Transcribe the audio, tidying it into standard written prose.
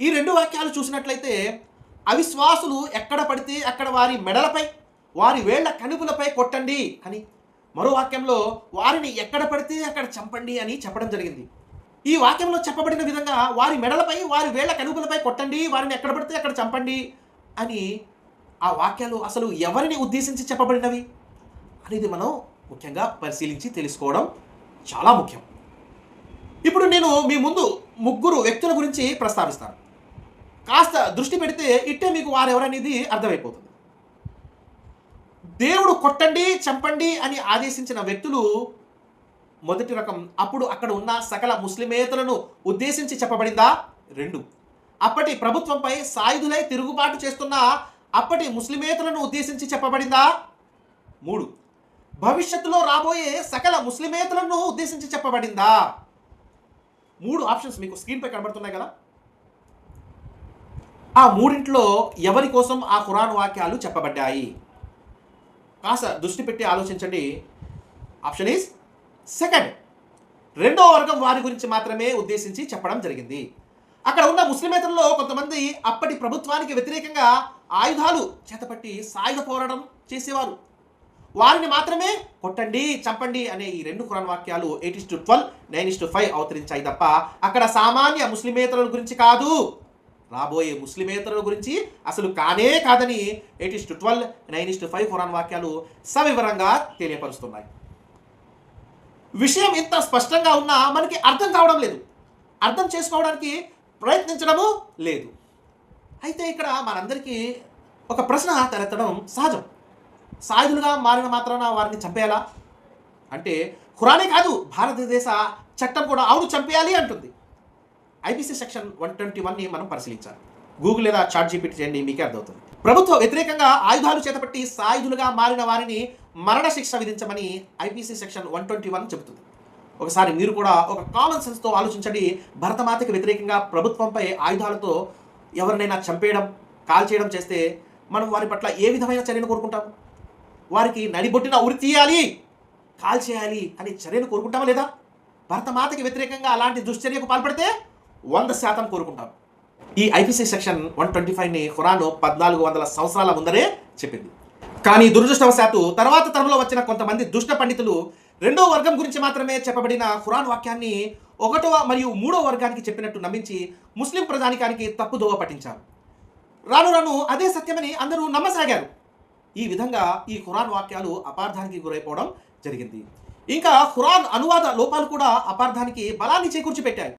ఈ రెండు వాక్యాలు చూసినట్లయితే అవిశ్వాసులు ఎక్కడ పడితే అక్కడ వారి మెడలపై వారి వేళ్ల కనుపులపై కొట్టండి అని, మరో వాక్యంలో వారిని ఎక్కడ పడితే అక్కడ చంపండి అని చెప్పడం జరిగింది. ఈ వాక్యంలో చెప్పబడిన విధంగా వారి మెడలపై వారి వేళ్ల కనుపులపై కొట్టండి, వారిని ఎక్కడ పడితే అక్కడ చంపండి అని ఆ వాక్యాలు అసలు ఎవరిని ఉద్దేశించి చెప్పబడినవి అనేది మనం ముఖ్యంగా పరిశీలించి తెలుసుకోవడం చాలా ముఖ్యం. ఇప్పుడు నేను మీ ముందు ముగ్గురు వ్యక్తుల గురించి ప్రస్తావిస్తాను. కాస్త దృష్టి పెడితే ఇట్టే మీకు వారెవరనేది అర్థమైపోతుంది. దేవుడు కొట్టండి చంపండి అని ఆదేశించిన వ్యక్తులు మొదటి రకం. అప్పుడు అక్కడ ఉన్న సకల ముస్లిమేతలను ఉద్దేశించి చెప్పబడిందా? 2. అప్పటి ప్రభుత్వంపై సాయుధులై తిరుగుబాటు చేస్తున్న అప్పటి ముస్లిమేతలను ఉద్దేశించి చెప్పబడిందా? 3. భవిష్యత్తులో రాబోయే సకల ముస్లిమేతలను ఉద్దేశించి చెప్పబడిందా? 3 ఆప్షన్స్ మీకు స్క్రీన్పై కనబడుతున్నాయి కదా. ఆ మూడింట్లో ఎవరి కోసం ఆ ఖురాన్ వాక్యాలు చెప్పబడ్డాయి? కాస్త దృష్టి పెట్టి ఆలోచించండి. Option is second. రెండో వర్గం వారి గురించి మాత్రమే ఉద్దేశించి చెప్పడం జరిగింది. అక్కడ ఉన్న ముస్లిమేతరుల్లో కొంతమంది అప్పటి ప్రభుత్వానికి వ్యతిరేకంగా ఆయుధాలు చేతపట్టి సాయుధ పోరాటం చేసేవారు. వారిని మాత్రమే కొట్టండి చంపండి అనే ఈ 2 ఖురాన్ వాక్యాలు 8:12, 9:5 అవతరించాయి తప్ప అక్కడ సామాన్య ముస్లిమేతరుల గురించి కాదు, రాబోయే ముస్లిమేతరుల గురించి అసలు కానే కాదని 8:12, 9:5 ఖురాన్ వాక్యాలు సవివరంగా తెలియపరుస్తున్నాయి. విషయం ఇంత స్పష్టంగా ఉన్నా మనకి అర్థం కావడం లేదు, అర్థం చేసుకోవడానికి ప్రయత్నించడము లేదు. అయితే ఇక్కడ మనందరికీ ఒక ప్రశ్న తలెత్తడం సహజం. సాయుధులుగా మారిన మాత్రాన వారిని చంపేయాలా అంటే ఖురానే కాదు, భారతదేశ చట్టం కూడా అవును చంపేయాలి అంటుంది. ఐపీసీ సెక్షన్ 121ని మనం పరిశీలించాలి. గూగుల్ లేదా చాట్ జీపీటీ చేయండి, మీకే అర్థమవుతుంది. ప్రభుత్వ వ్యతిరేకంగా ఆయుధాలు చేతపట్టి సాయుధులుగా మారిన వారిని మరణ శిక్ష విధించమని ఐపీసీ సెక్షన్ 121 చెబుతుంది. ఒకసారి మీరు కూడా ఒక కామన్ సెన్స్తో ఆలోచించండి. భరతమాతకి వ్యతిరేకంగా ప్రభుత్వంపై ఆయుధాలతో ఎవరినైనా చంపేయడం, కాల్చేయడం చేస్తే మనం వారి పట్ల ఏ విధమైన చర్యను కోరుకుంటాం? వారికి నడిబొట్టిన ఉరి తీయాలి, కాల్చేయాలి అని చర్యను కోరుకుంటామా లేదా? భరతమాతకి వ్యతిరేకంగా అలాంటి దుశ్చర్యకు పాల్పడితే 100% కోరుకుంటాం. ఈ ఐపీసీ సెక్షన్ 125ని ఖురాన్ 1400 సంవత్సరాల ముందరే చెప్పింది. కానీ దురదృష్టవశాత్తు తర్వాత తరంలో వచ్చిన కొంతమంది దుష్ట పండితులు రెండో వర్గం గురించి మాత్రమే చెప్పబడిన ఖురాన్ వాక్యాన్ని 1వ మరియు 3వ వర్గానికి చెప్పినట్టు నమ్మించి ముస్లిం ప్రజానికానికి తప్పుదోవ పట్టించారు. రాను రాను అదే సత్యమని అందరూ నమ్మసాగారు. ఈ విధంగా ఈ ఖురాన్ వాక్యాలు అపార్థానికి గురైపోవడం జరిగింది. ఇంకా ఖురాన్ అనువాద లోపాలు కూడా అపార్థానికి బలాన్ని చేకూర్చి పెట్టాయి.